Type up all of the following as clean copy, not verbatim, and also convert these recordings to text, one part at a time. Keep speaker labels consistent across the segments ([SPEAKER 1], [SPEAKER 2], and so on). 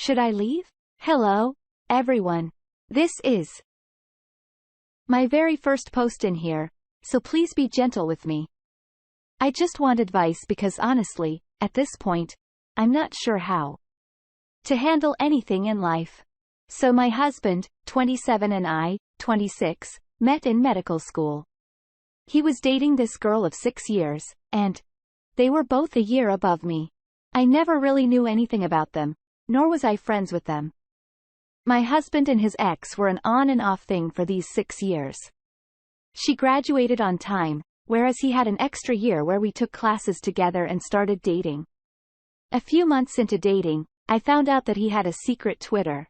[SPEAKER 1] Should I leave? Hello, everyone. This is my very first post in here, so please be gentle with me. I just want advice because honestly, at this point, I'm not sure how to handle anything in life. So my husband, 27 and I, 26, met in medical school. He was dating this girl of 6 years, and they were both a year above me. I never really knew anything about them, nor was I friends with them. My husband and his ex were an on and off thing for these 6 years. She graduated on time, whereas he had an extra year where we took classes together and started dating. A few months into dating, I found out that he had a secret Twitter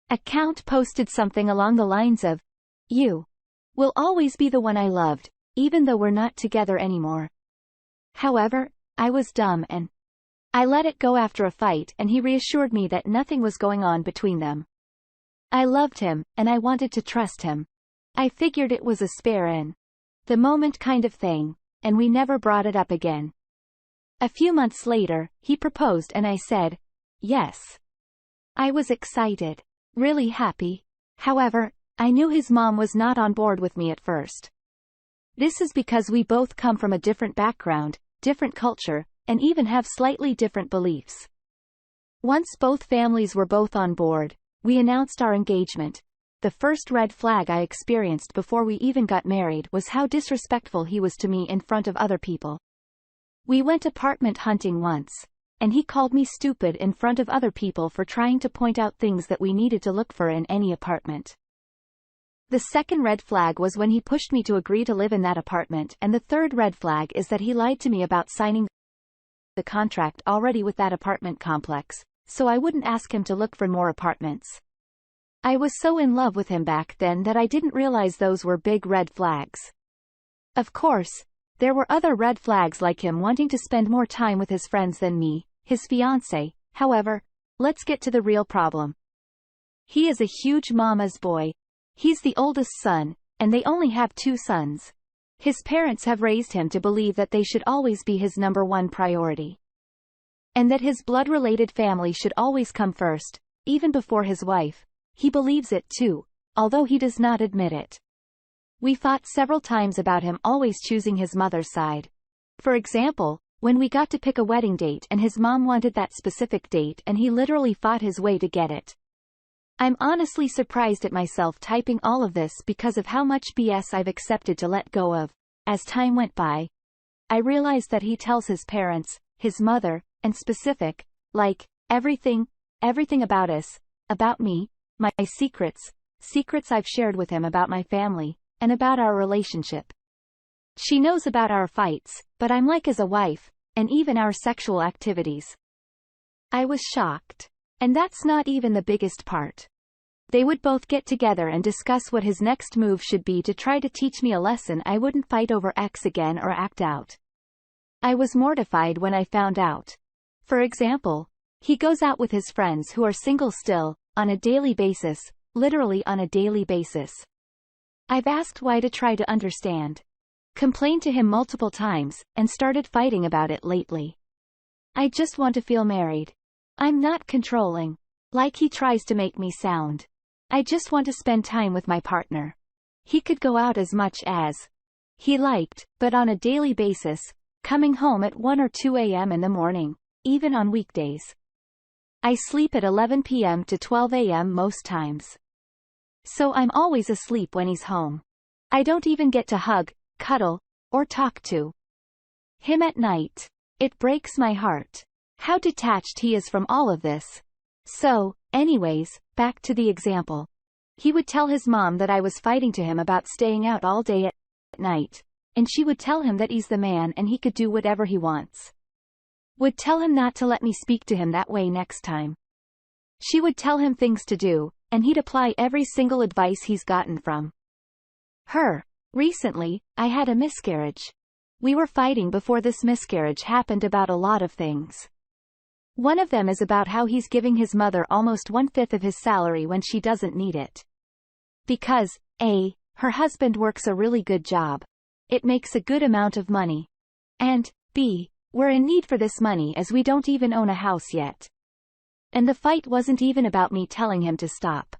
[SPEAKER 1] account posted something along the lines of, "You will always be the one I loved, even though we're not together anymore." However, I was dumb and I let it go after a fight, and he reassured me that nothing was going on between them. I loved him, and I wanted to trust him. I figured it was a spare in the moment kind of thing, and we never brought it up again. A few months later, he proposed and I said, yes. I was excited, really happy. However, I knew his mom was not on board with me at first. This is because we both come from a different background, different culture, and even have slightly different beliefs. Once both families were both on board, we announced our engagement. The first red flag I experienced before we even got married was how disrespectful he was to me in front of other people. We went apartment hunting once, and he called me stupid in front of other people for trying to point out things that we needed to look for in any apartment. The second red flag was when he pushed me to agree to live in that apartment, and the third red flag is that he lied to me about signing the contract already with that apartment complex, so I wouldn't ask him to look for more apartments. I was so in love with him back then that I didn't realize those were big red flags. Of course, there were other red flags like him wanting to spend more time with his friends than me, his fiancée. However, let's get to the real problem. He is a huge mama's boy. He's the oldest son, and they only have 2 sons. His parents have raised him to believe that they should always be his number one priority, and that his blood-related family should always come first, even before his wife. He believes it too, although he does not admit it. We fought several times about him always choosing his mother's side. For example, when we got to pick a wedding date and his mom wanted that specific date and he literally fought his way to get it. I'm honestly surprised at myself typing all of this because of how much BS I've accepted to let go of. As time went by, I realized that he tells his parents, his mother, and specific, like, everything about us, about me, my secrets I've shared with him about my family, and about our relationship. She knows about our fights, but I'm like as a wife, and even our sexual activities. I was shocked. And that's not even the biggest part. They would both get together and discuss what his next move should be to try to teach me a lesson I wouldn't fight over X again or act out. I was mortified when I found out. For example, he goes out with his friends who are single still, on a daily basis, literally on a daily basis. I've asked why to try to understand. Complained to him multiple times, and started fighting about it lately. I just want to feel married. I'm not controlling, like he tries to make me sound. I just want to spend time with my partner. He could go out as much as he liked, but on a daily basis, coming home at 1 or 2 a.m. in the morning, even on weekdays. I sleep at 11 p.m. to 12 a.m. most times. So I'm always asleep when he's home. I don't even get to hug, cuddle, or talk to him at night. It breaks my heart how detached he is from all of this. So, anyways, back to the example. He would tell his mom that I was fighting to him about staying out all day at night, and she would tell him that he's the man and he could do whatever he wants. Would tell him not to let me speak to him that way next time. She would tell him things to do, and he'd apply every single advice he's gotten from her. Recently, I had a miscarriage. We were fighting before this miscarriage happened about a lot of things. One of them is about how he's giving his mother almost 1/5 of his salary when she doesn't need it. Because, A, her husband works a really good job. It makes a good amount of money. And, B, we're in need for this money as we don't even own a house yet. And the fight wasn't even about me telling him to stop.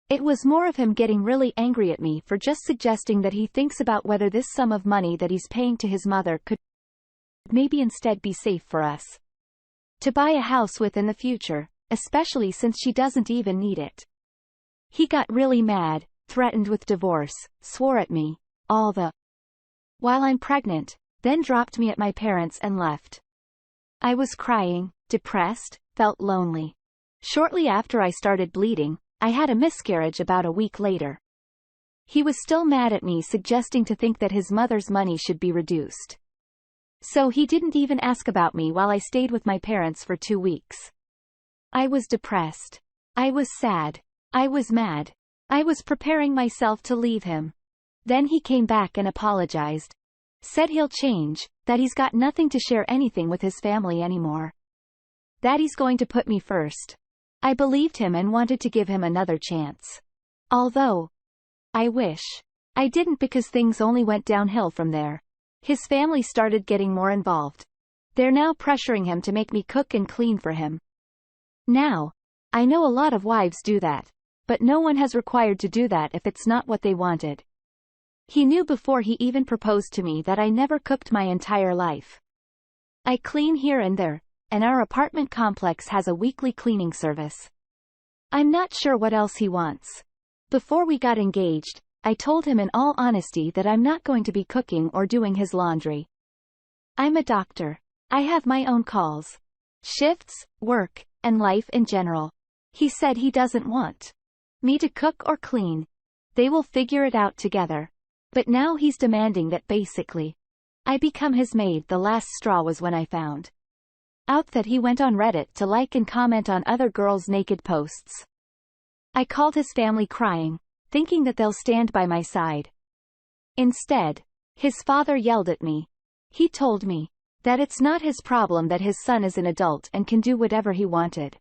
[SPEAKER 1] It was more of him getting really angry at me for just suggesting that he thinks about whether this sum of money that he's paying to his mother could maybe instead be safe for us to buy a house with in the future, especially since she doesn't even need it. He got really mad, threatened with divorce, swore at me, all the while I'm pregnant, then dropped me at my parents' and left. I was crying, depressed, felt lonely. Shortly after I started bleeding, I had a miscarriage about a week later. He was still mad at me, suggesting to think that his mother's money should be reduced. So he didn't even ask about me while I stayed with my parents for 2 weeks. I was depressed. I was sad. I was mad. I was preparing myself to leave him. Then he came back and apologized. Said he'll change, that he's got nothing to share anything with his family anymore. That he's going to put me first. I believed him and wanted to give him another chance. Although, I wish I didn't, because things only went downhill from there. His family started getting more involved. They're now pressuring him to make me cook and clean for him. Now, I know a lot of wives do that, but no one has required to do that if it's not what they wanted. He knew before he even proposed to me that I never cooked my entire life. I clean here and there, and our apartment complex has a weekly cleaning service. I'm not sure what else he wants. Before we got engaged, I told him in all honesty that I'm not going to be cooking or doing his laundry. I'm a doctor. I have my own calls, shifts, work, and life in general. He said he doesn't want me to cook or clean. They will figure it out together. But now he's demanding that basically I become his maid. The last straw was when I found out that he went on Reddit to like and comment on other girls' naked posts. I called his family crying, thinking that they'll stand by my side. Instead, his father yelled at me. He told me that it's not his problem that his son is an adult and can do whatever he wanted.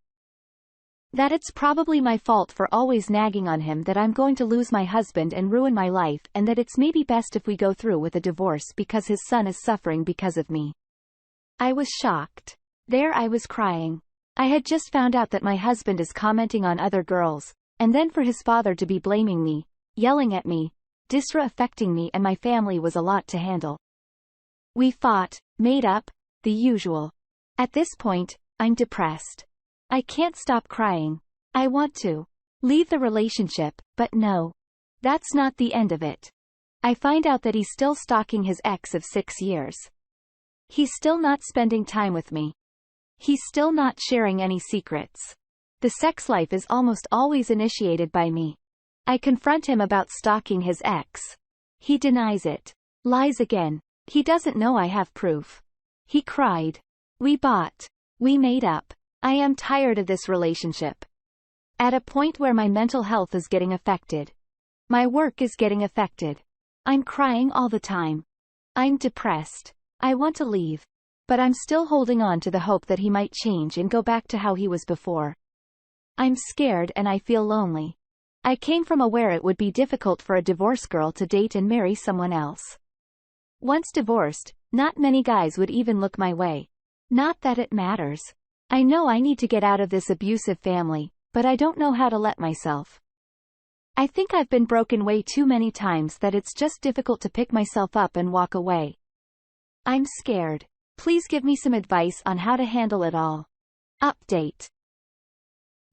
[SPEAKER 1] That it's probably my fault for always nagging on him that I'm going to lose my husband and ruin my life, and that it's maybe best if we go through with a divorce because his son is suffering because of me. I was shocked. There I was crying. I had just found out that my husband is commenting on other girls, and then for his father to be blaming me, yelling at me, disrespecting me and my family was a lot to handle. We fought, made up, the usual. At this point, I'm depressed. I can't stop crying. I want to leave the relationship, but no. That's not the end of it. I find out that he's still stalking his ex of 6 years. He's still not spending time with me. He's still not sharing any secrets. The sex life is almost always initiated by me. I confront him about stalking his ex. He denies it. Lies again. He doesn't know I have proof. He cried. We bought. We made up. I am tired of this relationship. At a point where my mental health is getting affected. My work is getting affected. I'm crying all the time. I'm depressed. I want to leave. But I'm still holding on to the hope that he might change and go back to how he was before. I'm scared and I feel lonely. I came from where it would be difficult for a divorced girl to date and marry someone else. Once divorced, not many guys would even look my way. Not that it matters. I know I need to get out of this abusive family, but I don't know how to let myself. I think I've been broken way too many times that it's just difficult to pick myself up and walk away. I'm scared. Please give me some advice on how to handle it all. Update.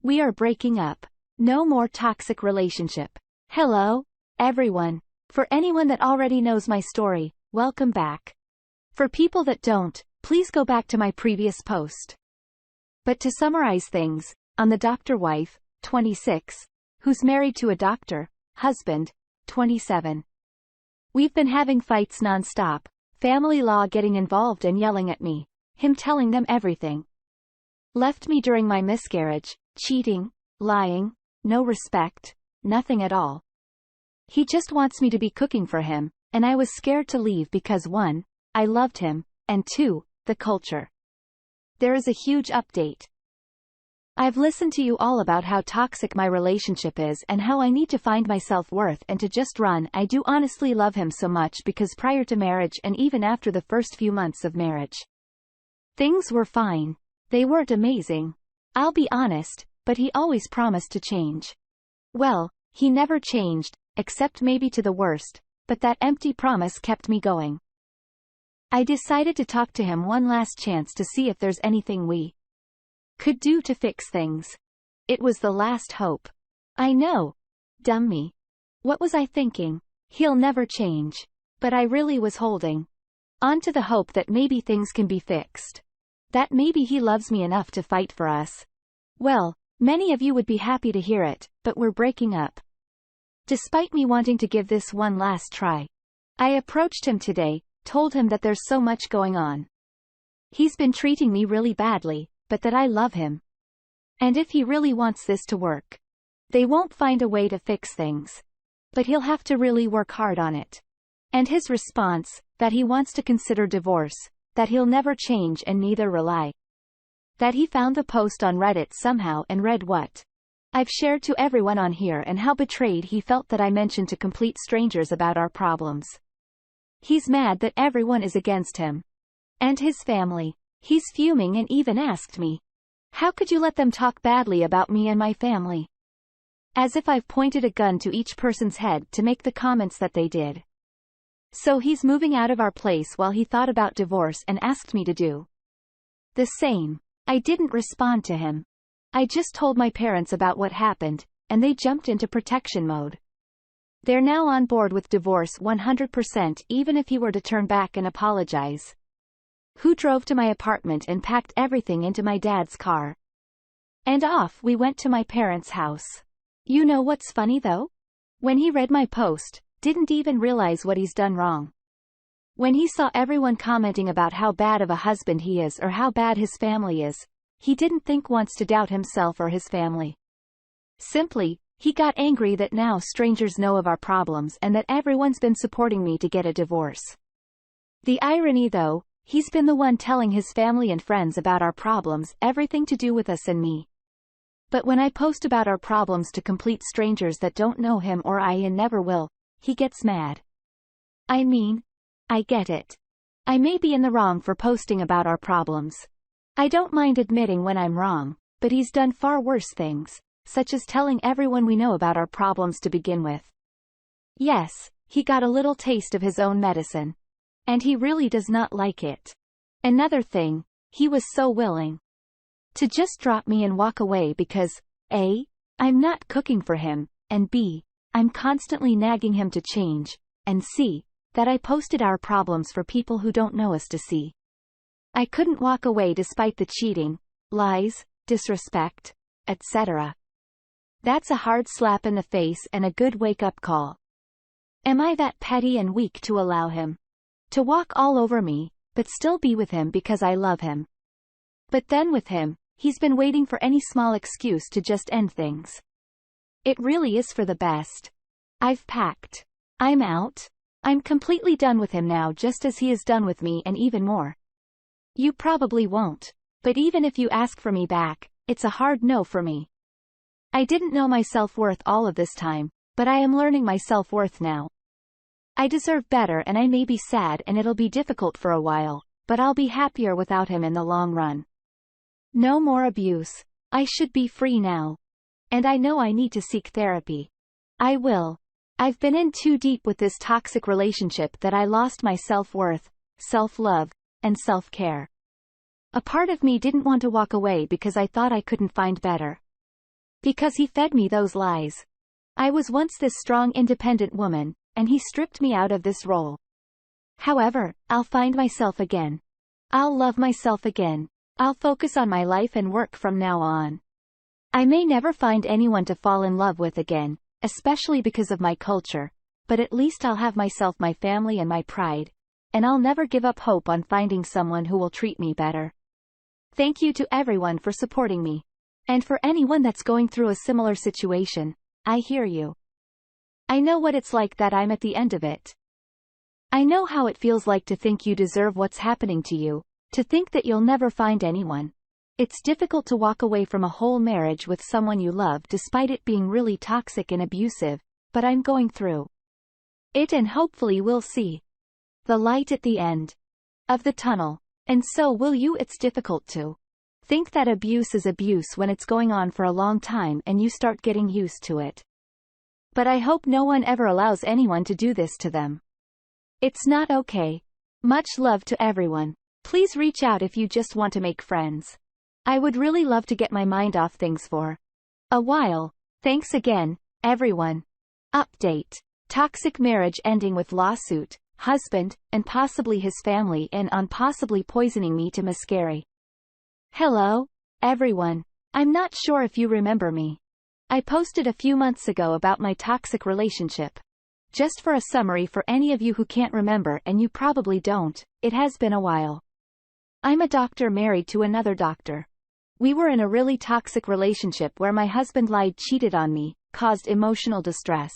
[SPEAKER 1] We are breaking up. No more toxic relationship. Hello, everyone. For anyone that already knows my story, welcome back. For people that don't, please go back to my previous post. But to summarize things, on the doctor wife, 26, who's married to a doctor, husband, 27. We've been having fights nonstop, family law getting involved and yelling at me, him telling them everything. Left me during my miscarriage, cheating, lying, no respect, nothing at all. He just wants me to be cooking for him, and I was scared to leave because 1, I loved him, and 2, the culture. There is a huge update. I've listened to you all about how toxic my relationship is and how I need to find my self-worth and to just run. I do honestly love him so much because prior to marriage and even after the first few months of marriage, things were fine. They weren't amazing. I'll be honest, but he always promised to change. Well, he never changed, except maybe to the worst, but that empty promise kept me going. I decided to talk to him one last chance to see if there's anything we could do to fix things. It was the last hope. I know. Dumb me. What was I thinking? He'll never change. But I really was holding on to the hope that maybe things can be fixed. That maybe he loves me enough to fight for us. Well, many of you would be happy to hear it, but we're breaking up. Despite me wanting to give this one last try, I approached him today, told him that there's so much going on. He's been treating me really badly, but that I love him. And if he really wants this to work, they won't find a way to fix things. But he'll have to really work hard on it. And his response, that he wants to consider divorce, that he'll never change and neither will I. That he found the post on Reddit somehow and read what I've shared to everyone on here and how betrayed he felt that I mentioned to complete strangers about our problems. He's mad that everyone is against him. And his family. He's fuming and even asked me, how could you let them talk badly about me and my family? As if I've pointed a gun to each person's head to make the comments that they did. So he's moving out of our place while he thought about divorce and asked me to do the same. I didn't respond to him. I just told my parents about what happened, and they jumped into protection mode. They're now on board with divorce 100% even if he were to turn back and apologize. Who drove to my apartment and packed everything into my dad's car. And off we went to my parents' house. You know what's funny though? When he read my post, didn't even realize what he's done wrong. When he saw everyone commenting about how bad of a husband he is or how bad his family is, he didn't think once to doubt himself or his family. Simply, he got angry that now strangers know of our problems and that everyone's been supporting me to get a divorce. The irony though, he's been the one telling his family and friends about our problems, everything to do with us and me. But when I post about our problems to complete strangers that don't know him or I and never will, he gets mad. I mean, I get it. I may be in the wrong for posting about our problems. I don't mind admitting when I'm wrong, but he's done far worse things, such as telling everyone we know about our problems to begin with. Yes, he got a little taste of his own medicine. And he really does not like it. Another thing, he was so willing to just drop me and walk away because, A, I'm not cooking for him, and B, I'm constantly nagging him to change, and C, that I posted our problems for people who don't know us to see. I couldn't walk away despite the cheating, lies, disrespect, etc. That's a hard slap in the face and a good wake-up call. Am I that petty and weak to allow him to walk all over me, but still be with him because I love him? But then with him, he's been waiting for any small excuse to just end things. It really is for the best. I've packed. I'm out. I'm completely done with him now, just as he is done with me and even more. You probably won't. But even if you ask for me back, it's a hard no for me. I didn't know my self-worth all of this time, but I am learning my self-worth now. I deserve better and I may be sad and it'll be difficult for a while, but I'll be happier without him in the long run. No more abuse. I should be free now. And I know I need to seek therapy. I will. I've been in too deep with this toxic relationship that I lost my self-worth, self-love, and self-care. A part of me didn't want to walk away because I thought I couldn't find better. Because he fed me those lies. I was once this strong independent woman, and he stripped me out of this role. However, I'll find myself again. I'll love myself again. I'll focus on my life and work from now on. I may never find anyone to fall in love with again, especially because of my culture, but at least I'll have myself, my family and my pride, and I'll never give up hope on finding someone who will treat me better. Thank you to everyone for supporting me. And for anyone that's going through a similar situation, I hear you. I know what it's like that I'm at the end of it. I know how it feels like to think you deserve what's happening to you, to think that you'll never find anyone. It's difficult to walk away from a whole marriage with someone you love despite it being really toxic and abusive, but I'm going through it and hopefully we'll see the light at the end of the tunnel. And so will you. It's difficult to think that abuse is abuse when it's going on for a long time and you start getting used to it. But I hope no one ever allows anyone to do this to them. It's not okay. Much love to everyone. Please reach out if you just want to make friends. I would really love to get my mind off things for a while. Thanks again, everyone. Update. Toxic marriage ending with lawsuit, husband, and possibly his family in on possibly poisoning me to miscarry. Hello, everyone. I'm not sure if you remember me. I posted a few months ago about my toxic relationship. Just for a summary for any of you who can't remember, and you probably don't, it has been a while. I'm a doctor married to another doctor. We were in a really toxic relationship where my husband lied, cheated on me, caused emotional distress.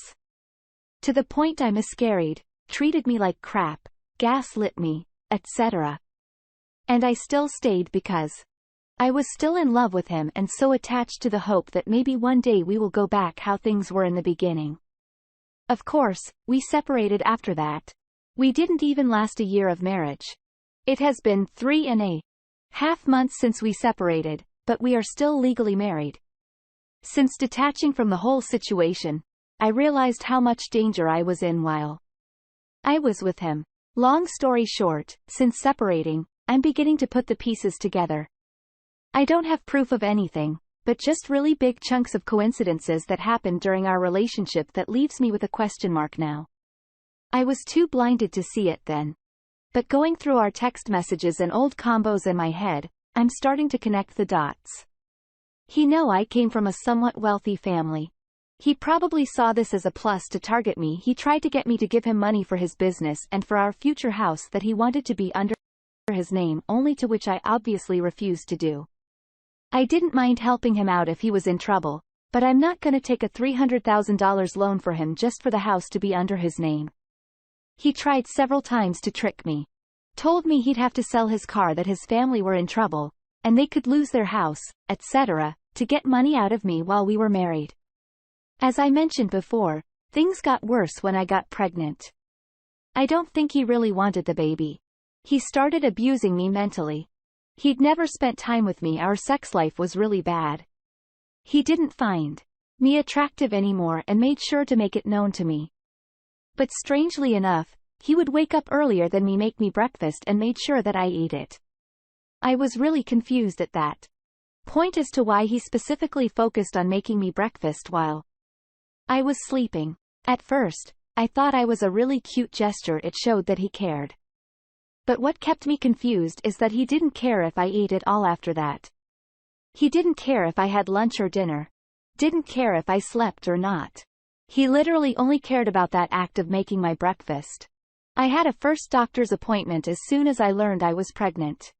[SPEAKER 1] To the point I miscarried, treated me like crap, gaslit me, etc. And I still stayed because I was still in love with him and so attached to the hope that maybe one day we will go back how things were in the beginning. Of course, we separated after that. We didn't even last a year of marriage. It has been 3.5 months since we separated, but we are still legally married. Since detaching from the whole situation, I realized how much danger I was in while I was with him. Long story short, since separating, I'm beginning to put the pieces together. I don't have proof of anything, but just really big chunks of coincidences that happened during our relationship that leaves me with a question mark now. I was too blinded to see it then. But going through our text messages and old combos in my head, I'm starting to connect the dots. I came from a somewhat wealthy family. He probably saw this as a plus to target me. He tried to get me to give him money for his business and for our future house that he wanted to be under his name, only to which I obviously refused to do. I didn't mind helping him out if he was in trouble, but I'm not going to take a $300,000 loan for him just for the house to be under his name. He tried several times to trick me. Told me he'd have to sell his car, that his family were in trouble, and they could lose their house, etc., to get money out of me while we were married. As I mentioned before, things got worse when I got pregnant. I don't think he really wanted the baby. He started abusing me mentally. He'd never spent time with me. Our sex life was really bad. He didn't find me attractive anymore and made sure to make it known to me. But strangely enough, he would wake up earlier than me, make me breakfast, and made sure that I ate it. I was really confused at that point as to why he specifically focused on making me breakfast while I was sleeping. At first, I thought I was a really cute gesture. It showed that he cared. But what kept me confused is that he didn't care if I ate it all after that. He didn't care if I had lunch or dinner. Didn't care if I slept or not. He literally only cared about that act of making my breakfast. I had a first doctor's appointment as soon as I learned I was pregnant.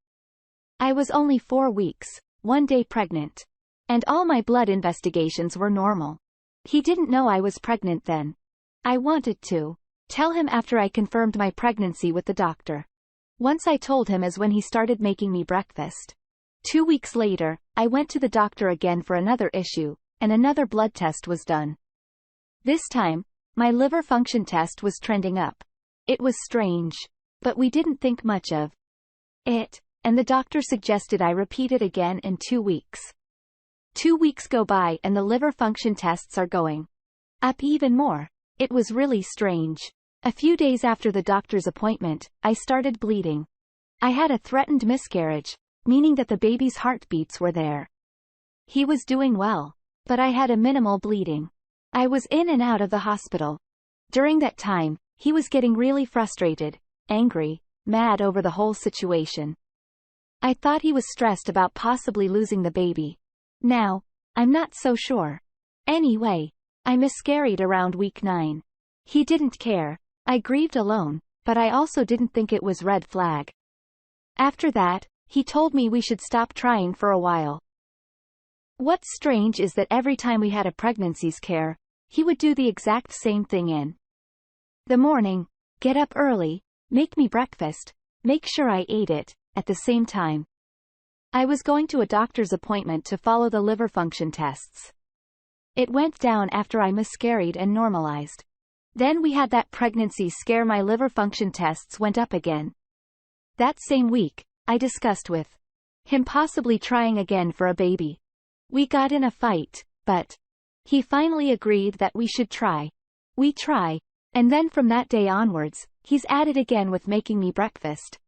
[SPEAKER 1] I was only 4 weeks, 1 day pregnant. And all my blood investigations were normal. He didn't know I was pregnant then. I wanted to tell him after I confirmed my pregnancy with the doctor. Once I told him is when he started making me breakfast. 2 weeks later, I went to the doctor again for another issue, and another blood test was done. This time, my liver function test was trending up. It was strange, but we didn't think much of it, and the doctor suggested I repeat it again in 2 weeks. 2 weeks go by and the liver function tests are going up even more. It was really strange. A few days after the doctor's appointment, I started bleeding. I had a threatened miscarriage, meaning that the baby's heartbeats were there. He was doing well, but I had a minimal bleeding. I was in and out of the hospital. During that time, he was getting really frustrated, angry, mad over the whole situation. I thought he was stressed about possibly losing the baby. Now, I'm not so sure. Anyway, I miscarried around week 9. He didn't care. I grieved alone, but I also didn't think it was red flag. After that, he told me we should stop trying for a while. What's strange is that every time we had a pregnancy scare, he would do the exact same thing in the morning, get up early, make me breakfast, make sure I ate it, at the same time. I was going to a doctor's appointment to follow the liver function tests. It went down after I miscarried and normalized. Then we had that pregnancy scare, my liver function tests went up again. That same week, I discussed with him possibly trying again for a baby. We got in a fight, but he finally agreed that we should try. We try, and then from that day onwards, he's at it again with making me breakfast.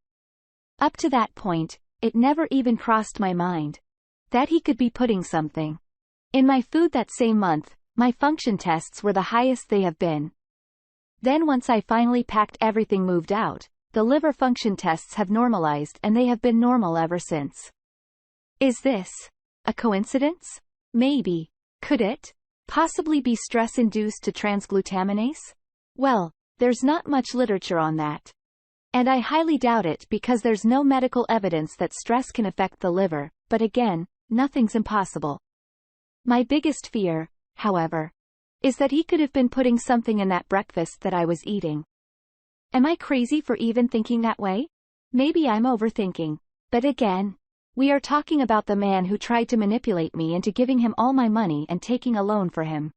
[SPEAKER 1] Up to that point, it never even crossed my mind that he could be putting something in my food. That same month, my function tests were the highest they have been. Then once I finally packed everything, moved out, the liver function tests have normalized and they have been normal ever since. Is this a coincidence? Maybe. Could it possibly be stress-induced to transglutaminase? Well, there's not much literature on that. And I highly doubt it because there's no medical evidence that stress can affect the liver, but again, nothing's impossible. My biggest fear, however, is that he could have been putting something in that breakfast that I was eating. Am I crazy for even thinking that way? Maybe I'm overthinking. But again, we are talking about the man who tried to manipulate me into giving him all my money and taking a loan for him.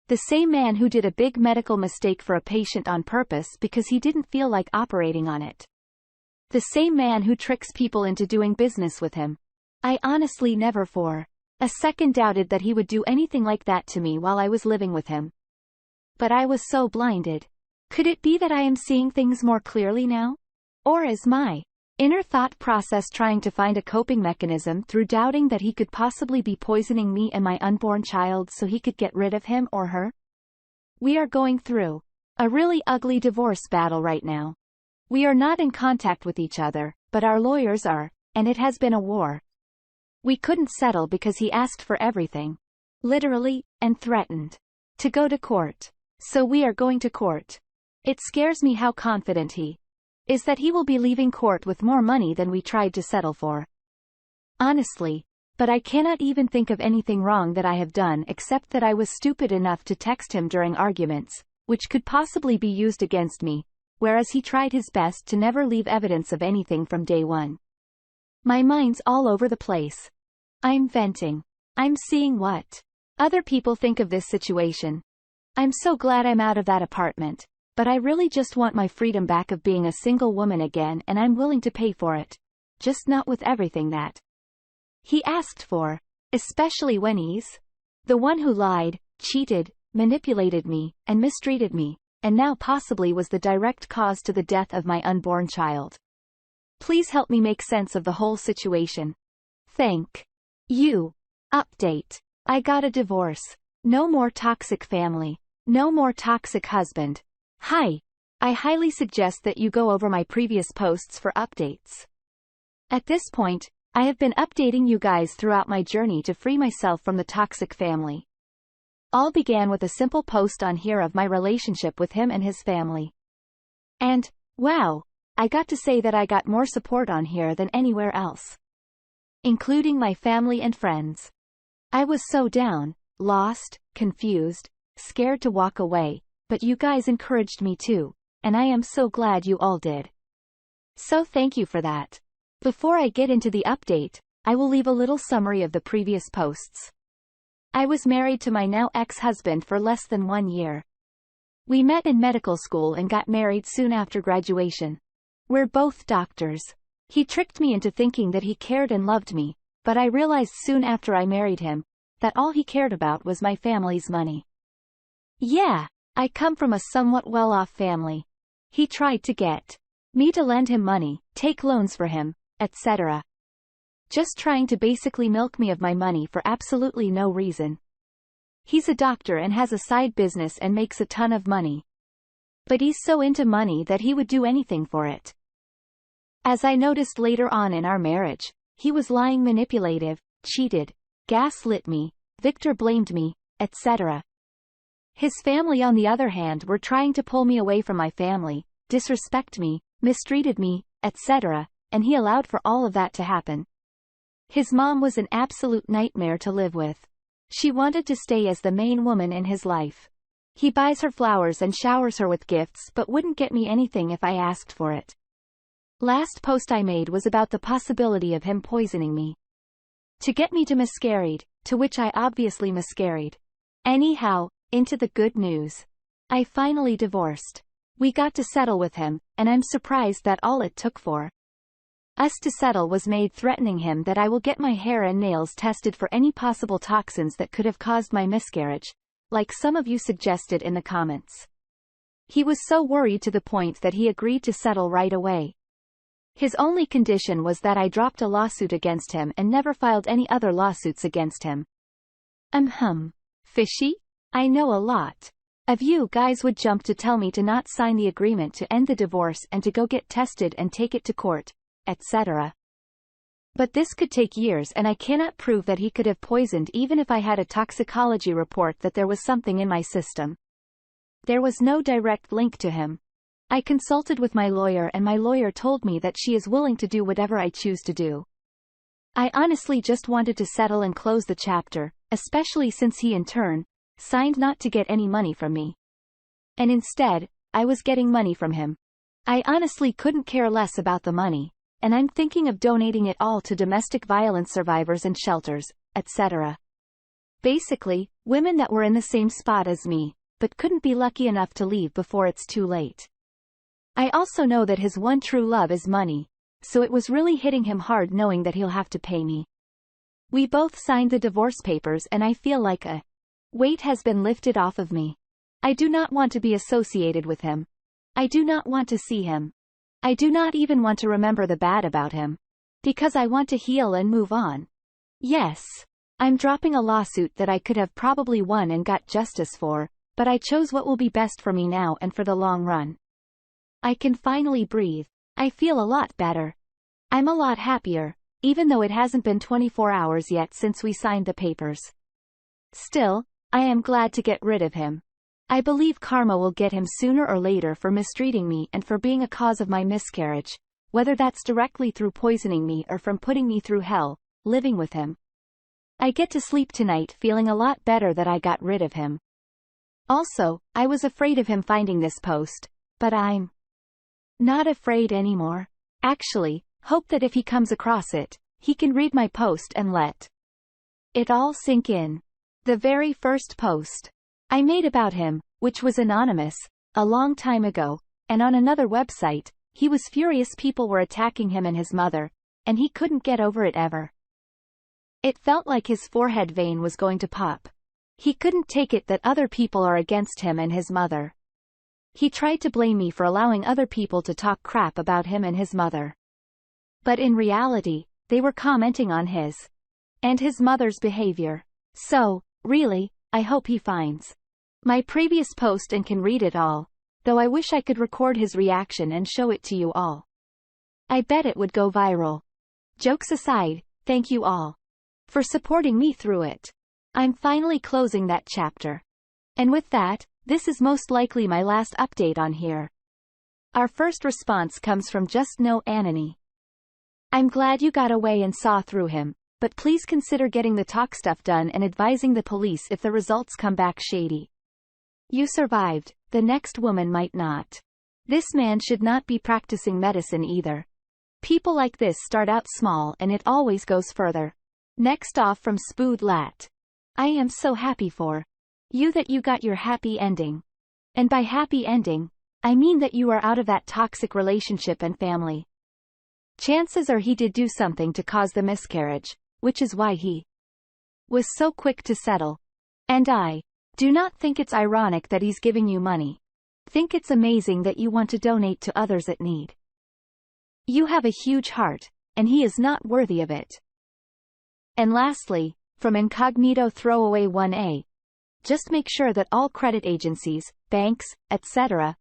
[SPEAKER 1] The same man who did a big medical mistake for a patient on purpose because he didn't feel like operating on it. The same man who tricks people into doing business with him. I honestly never for a second doubted that he would do anything like that to me while I was living with him. But I was so blinded. Could it be that I am seeing things more clearly now? Or is my inner thought process trying to find a coping mechanism through doubting that he could possibly be poisoning me and my unborn child so he could get rid of him or her? We are going through a really ugly divorce battle right now. We are not in contact with each other, but our lawyers are, and it has been a war. We couldn't settle because he asked for everything. Literally, and threatened to go to court. So we are going to court. It scares me how confident he is that he will be leaving court with more money than we tried to settle for. Honestly, but I cannot even think of anything wrong that I have done except that I was stupid enough to text him during arguments, which could possibly be used against me, whereas he tried his best to never leave evidence of anything from day one. My mind's all over the place. I'm venting. I'm seeing what other people think of this situation. I'm so glad I'm out of that apartment, but I really just want my freedom back of being a single woman again, and I'm willing to pay for it. Just not with everything that he asked for, especially when he's the one who lied, cheated, manipulated me, and mistreated me, and now possibly was the direct cause to the death of my unborn child. Please help me make sense of the whole situation. Thank you. Update. I got a divorce. No more toxic family. No more toxic husband. Hi. I highly suggest that you go over my previous posts for updates. At this point, I have been updating you guys throughout my journey to free myself from the toxic family. All began with a simple post on here of my relationship with him and his family. And, wow, I got to say that I got more support on here than anywhere else, including my family and friends. I was so down, lost, confused, scared to walk away, but you guys encouraged me too, and I am so glad you all did. So thank you for that. Before I get into the update, I will leave a little summary of the previous posts. I was married to my now ex-husband for less than 1 year. We met in medical school and got married soon after graduation. We're both doctors. He tricked me into thinking that he cared and loved me, but I realized soon after I married him that all he cared about was my family's money. Yeah, I come from a somewhat well-off family. He tried to get me to lend him money, take loans for him, etc. Just trying to basically milk me of my money for absolutely no reason. He's a doctor and has a side business and makes a ton of money. But he's so into money that he would do anything for it. As I noticed later on in our marriage, he was lying, manipulative, cheated, gaslit me, Victor blamed me, etc. His family, on the other hand, were trying to pull me away from my family, disrespect me, mistreated me, etc., and he allowed for all of that to happen. His mom was an absolute nightmare to live with. She wanted to stay as the main woman in his life. He buys her flowers and showers her with gifts but wouldn't get me anything if I asked for it. Last post I made was about the possibility of him poisoning me to get me to miscarried, to which I obviously miscarried. Anyhow, into the good news. I finally divorced. We got to settle with him, and I'm surprised that all it took for us to settle was made, threatening him that I will get my hair and nails tested for any possible toxins that could have caused my miscarriage, like some of you suggested in the comments. He was so worried to the point that he agreed to settle right away. His only condition was that I dropped a lawsuit against him and never filed any other lawsuits against him. Fishy? I know a lot of you guys would jump to tell me to not sign the agreement to end the divorce and to go get tested and take it to court, etc. But this could take years, and I cannot prove that he could have poisoned even if I had a toxicology report that there was something in my system. There was no direct link to him. I consulted with my lawyer, and my lawyer told me that she is willing to do whatever I choose to do. I honestly just wanted to settle and close the chapter, especially since he in turn signed not to get any money from me. And instead, I was getting money from him. I honestly couldn't care less about the money, and I'm thinking of donating it all to domestic violence survivors and shelters, etc. Basically, women that were in the same spot as me, but couldn't be lucky enough to leave before it's too late. I also know that his one true love is money, so it was really hitting him hard knowing that he'll have to pay me. We both signed the divorce papers, and I feel like a weight has been lifted off of me. I do not want to be associated with him. I do not want to see him. I do not even want to remember the bad about him. Because I want to heal and move on. Yes, I'm dropping a lawsuit that I could have probably won and got justice for, but I chose what will be best for me now and for the long run. I can finally breathe. I feel a lot better. I'm a lot happier, even though it hasn't been 24 hours yet since we signed the papers. Still, I am glad to get rid of him. I believe karma will get him sooner or later for mistreating me and for being a cause of my miscarriage, whether that's directly through poisoning me or from putting me through hell, living with him. I get to sleep tonight feeling a lot better that I got rid of him. Also, I was afraid of him finding this post, but I'm not afraid anymore. Actually, hope that if he comes across it, he can read my post and let it all sink in. The very first post I made about him, which was anonymous, a long time ago, and on another website, he was furious people were attacking him and his mother, and he couldn't get over it ever. It felt like his forehead vein was going to pop. He couldn't take it that other people are against him and his mother. He tried to blame me for allowing other people to talk crap about him and his mother. But in reality, they were commenting on his and his mother's behavior. So, really, I hope he finds my previous post and can read it all, though I wish I could record his reaction and show it to you all. I bet it would go viral. Jokes aside, thank you all for supporting me through it. I'm finally closing that chapter. And with that, this is most likely my last update on here. Our first response comes from Just No Anony. I'm glad you got away and saw through him, but please consider getting the talk stuff done and advising the police if the results come back shady. You survived, the next woman might not. This man should not be practicing medicine either. People like this start out small and it always goes further. Next off from Spood Lat. I am so happy for you that you got your happy ending. And by happy ending, I mean that you are out of that toxic relationship and family. Chances are he did do something to cause the miscarriage, which is why he was so quick to settle. And I do not think it's ironic that he's giving you money. Think it's amazing that you want to donate to others at need. You have a huge heart, and he is not worthy of it. And lastly, from Incognito Throwaway 1A. Just make sure that all credit agencies, banks, etc.,